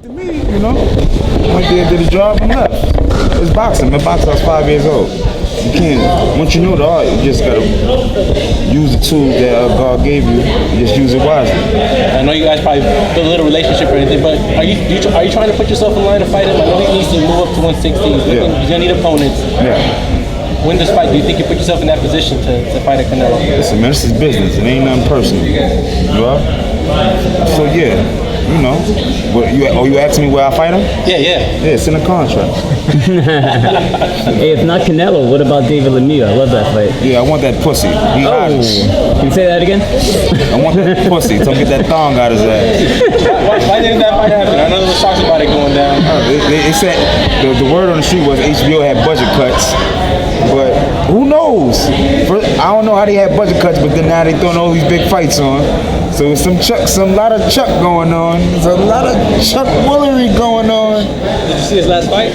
Me, you know, went there, did a job, and left. It's boxing. Man, boxing, I was 5 years old. You can't, once you know the art, you just gotta use the tools that God gave you. Just use it wisely. I know you guys probably build a little relationship or anything, but are you trying to put yourself in line to fight him? I know he needs to move up to 160. He's gonna need opponents. Yeah. Win this fight, do you think you put yourself in that position to fight a Canelo? Listen, man, this is business. It ain't nothing personal. You know? So yeah, you know. You asking me where I fight him? Yeah. Yeah, it's in the contract. Hey, if not Canelo, what about David Lemieux? I love that fight. Yeah, I want that pussy. He Irish. Can you say that again? I want that pussy. Tell me get that thong out his ass. Why didn't that fight happen? I know there was talks about it going down. They said the word on the street was HBO had budget cuts. But who knows? I don't know how they had budget cuts, but then now they throwing all these big fights on. So it's some lot of Chuck going on. There's a lot of Chuck Woolery going on. Did you see his last fight?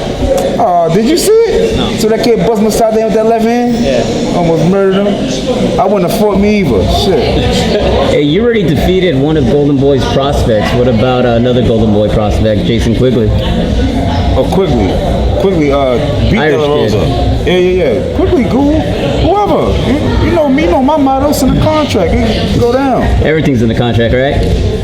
Oh, did you see it? No. So that kid busted my side there with that left hand? Yeah. Almost murdered him. I wouldn't have fought me either. Shit. Hey, you already defeated one of Golden Boy's prospects. What about another Golden Boy prospect, Jason Quigley? Oh, Quigley beat De La Rosa. Yeah. Quigley, cool. Whoever. You know me, know my motto. It's in the contract. It go down. Everything's in the contract, right?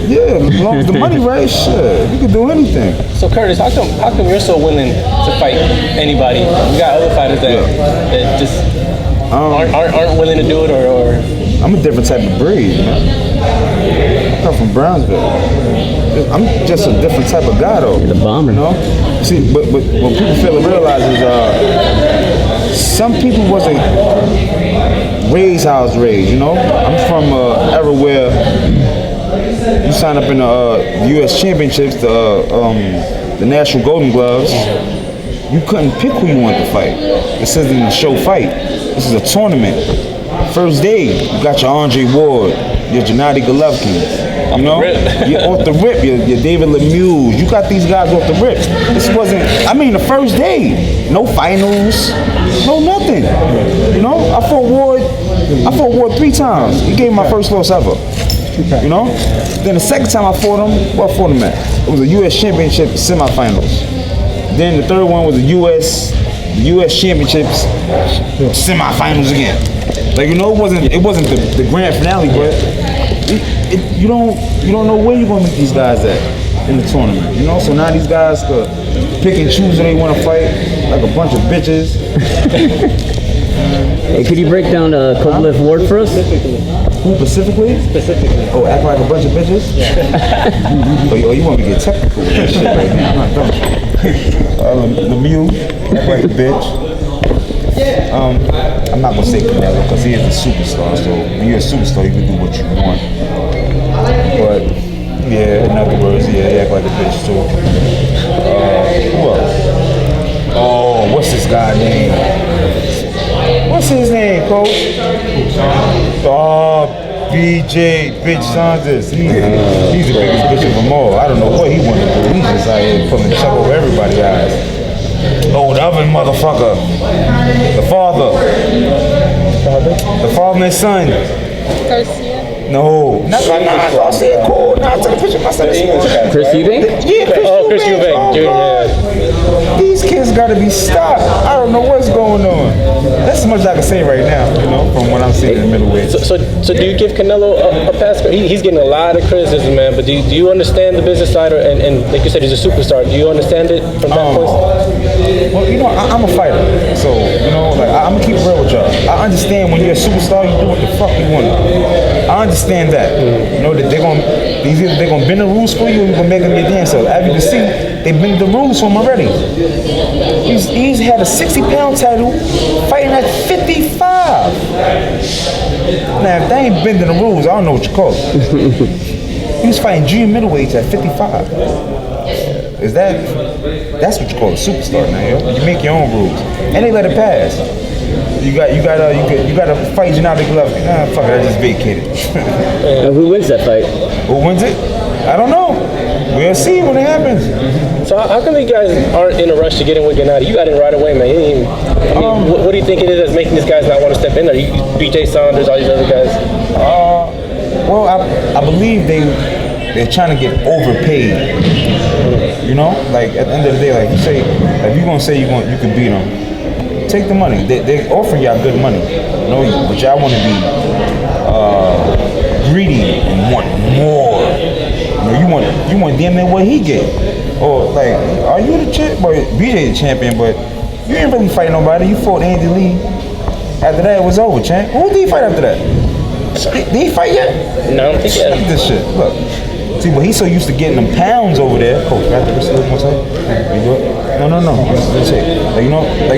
Yeah, as long as the money right, shit, you can do anything. So Curtis, how come you're so willing to fight anybody? We got other fighters that just aren't willing to do it, or I'm a different type of breed, man. I come from Brownsville. I'm just a different type of guy, though. You're the bomber. You know? See, but what people fail to realize is some people wasn't raised how I was raised, you know? I'm from an era where you sign up in the U.S. Championships, the National Golden Gloves. You couldn't pick who you wanted to fight. This isn't a show fight. This is a tournament. First day, you got your Andre Ward, your Gennady Golovkin. You know, you're off the rip. Your David Lemieux. You got these guys off the rip. This wasn't. I mean, the first day, no finals, no nothing. You know, I fought Ward 3 times. He gave me my first loss ever. You know. Then the second time I fought him, where I fought him at? It was a U.S. Championship semifinals. Then the third one was the U.S. Championships semifinals again. Like, you know, it wasn't the grand finale, but you don't know where you're gonna meet these guys at in the tournament. You know, so now these guys could pick and choose who they want to fight, like a bunch of bitches. Hey, could you break down Kovalev Ward for us? Who specifically? Specifically. Oh, act like a bunch of bitches? Yeah. Oh, you want me to get technical with that shit right now? I'm not done. Lemieux, act like a bitch. I'm not gonna say Canelo because he is a superstar. So when you're a superstar, you can do what you want. But yeah, in other words, yeah, he act like a bitch too. Who else? Oh, what's this guy name? What's his name, coach? Oh, BJ Bitch Saunders. He's the biggest bitch of them all. I don't know what he wanted to do. He's just out here pulling chuck over everybody's eyes. Oh, the other motherfucker. The father and his son. No. I said cool. Nah, I took a picture of my son. Chris Eubank? Yeah, Chris Eubank. Yeah. These kids gotta be stopped. I don't know what's going on. That's as much as I can say right now, you know, from what I'm seeing in the middleweight. So do you give Canelo a pass? He's getting a lot of criticism, man. But do you understand the business side, and like you said, he's a superstar? Do you understand it from that point? Well, you know, I'm a fighter, so you know, like I'm gonna keep it real with y'all. I understand when you're a superstar, you do what the fuck you want. I understand that. You know that they're gonna bend the rules for you, and you're gonna make them your damn self. As you can see, they bend the rules for him already. He's had a 60-pound title, fighting at 55. Now, if they ain't bending the rules, I don't know what you call it. He was fighting junior middleweights at 55. That's what you call a superstar now, yo. You make your own rules, and they let it pass. You got to fight Gennady Golovkin. Nah, fuck it, I just vacated. Who wins that fight? Who wins it? I don't know. We'll see when it happens. So how come you guys aren't in a rush to get in with Gennady? You got in right away, man. What do you think it is that's making these guys not want to step in there? BJ Saunders, all these other guys. Well, I believe they they're trying to get overpaid. You know, like at the end of the day, like you say, if you're gonna say you can beat them, take the money. They offering y'all good money, you know, but y'all want to be greedy and want more. You know, you want damn near what he get. Or like, are you the champ? But BJ the champion, but you ain't really fight nobody. You fought Andy Lee. After that, it was over, champ. Who did he fight after that? Did he fight yet? No, I don't think Look at this shit. Look. See, but he's so used to getting them pounds over there. Coach, got the wrist one time? You do it? No. Let's see. Like you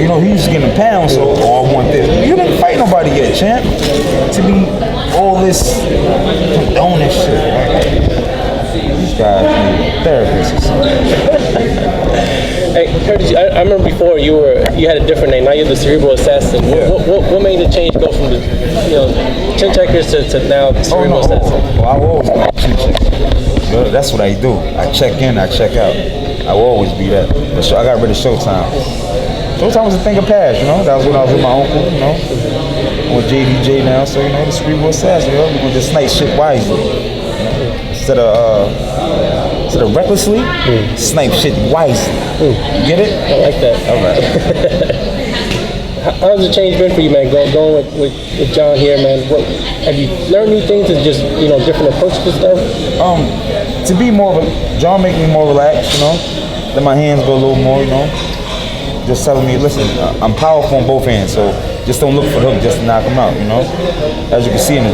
know, he used to get them pounds, so I want this. You didn't fight nobody yet, champ. To be all this condone shit. These guys need therapists or something. Hey, Curtis, I remember before you had a different name. Now you're the Cerebral Assassin. Yeah. What made the change go from the chin checkers to now Cerebral Assassin? Well, I will always be chin checker. That's what I do. I check in, I check out. I will always be that. I got rid of Showtime. Showtime was a thing of past, you know. That was when I was with my uncle, you know. I'm with JDJ now, so you know the Cerebral Assassin. You know, we're gonna just snipe shit wisely. Instead of recklessly, snipe shit wisely. Get it? I like that. All right. How's the change been for you, man? Going with John here, man. Have you learned new things and just different approaches to stuff? To be more of a John, make me more relaxed, you know. Let my hands go a little more, you know. Just telling me, listen, I'm powerful on both hands, so just don't look for the hook just to knock him out, you know. As you can see in the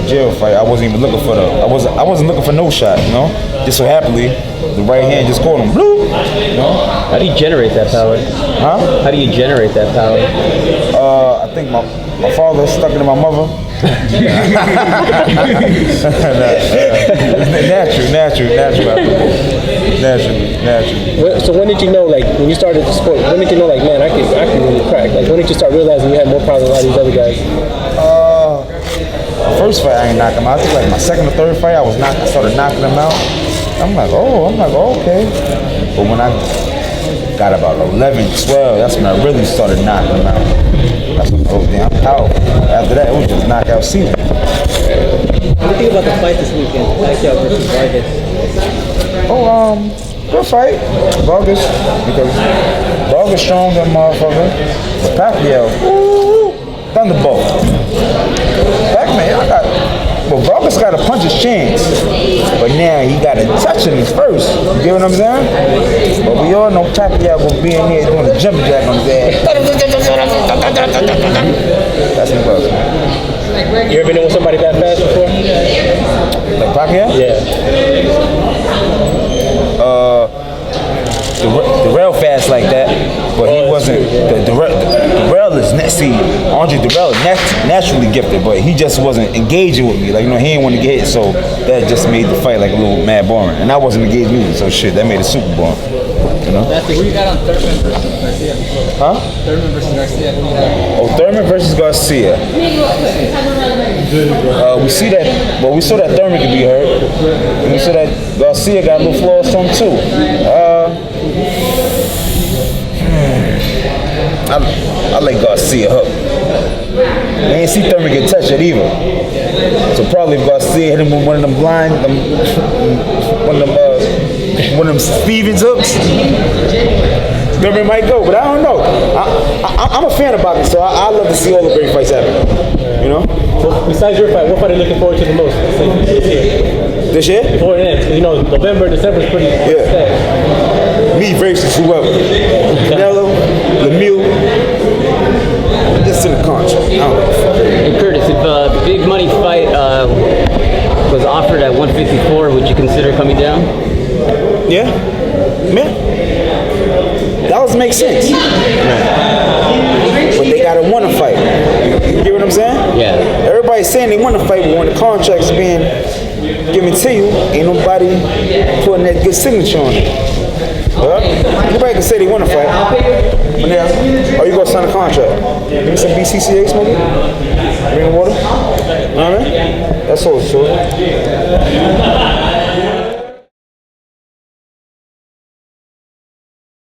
jail fight, I wasn't even looking for I wasn't looking for no shot, you know. Just so happily, the right hand just caught him, blue, you know. How do you generate that power? Huh? How do you generate that power? I think my father stuck it in my mother. Natural. So when did you know, like, when you started the sport, when did you know, like, man, I can really crack? Like, when did you start realizing you had more power than a lot of these other guys? First fight, I ain't knock him out. I think like my second or third fight, I started knocking him out. I'm like, okay. But when I got about 11, 12, that's when I really started knocking him out. That's when, oh damn, I'm powerful. After that, it was just knockout season. What do you think about the fight this weekend? Pacquiao versus Vargas. Good fight. Vargas, because Vargas strong, that motherfucker. Pacquiao, thunderbolt. Well, Vargas got to punch his chance, but now he got to touch him first. You get what I'm saying? But we all know Pacquiao will be in here doing a jumping jack on his ass. That's what it was. You ever been with somebody that fast before? Like Pacquiao? Yeah. Durrell fast like that, but he wasn't. Durrell is Andre Durrell is naturally gifted, but he just wasn't engaging with me. Like, he didn't want to get hit, so that just made the fight like a little mad boring. And I wasn't engaged either, so shit, that made it super boring. That's who you got on Thurman versus Garcia? Huh? Thurman versus Garcia. Thurman versus Garcia. We see that. Well, we saw that Thurman could be hurt, and we saw that Garcia got a little flaws from too. I like Garcia hook. I ain't see Thurman get touched yet either. So probably if Garcia hit him with one of them one of them Stevens hooks, Thurman might go. But I don't know. I'm a fan of boxing, so I love to see all the great fights happen. You know. Well, besides your fight, what fight are you looking forward to the most This year? before it ends? November, December is pretty sad. Me versus whoever. Canelo, Lemieux. Just in the contract. I don't know. Hey Curtis, if a big money fight was offered at 154, would you consider coming down? Yeah. That would make sense. But they gotta want to fight. You get what I'm saying? Yeah. Everybody's saying they want to fight, but when the contract's being given to you, ain't nobody putting that good signature on it. Anybody can say they want to fight. But now, are you gonna sign a contract? Give me some BCCA smoking? Bring water? You know what I mean? That's all it's true.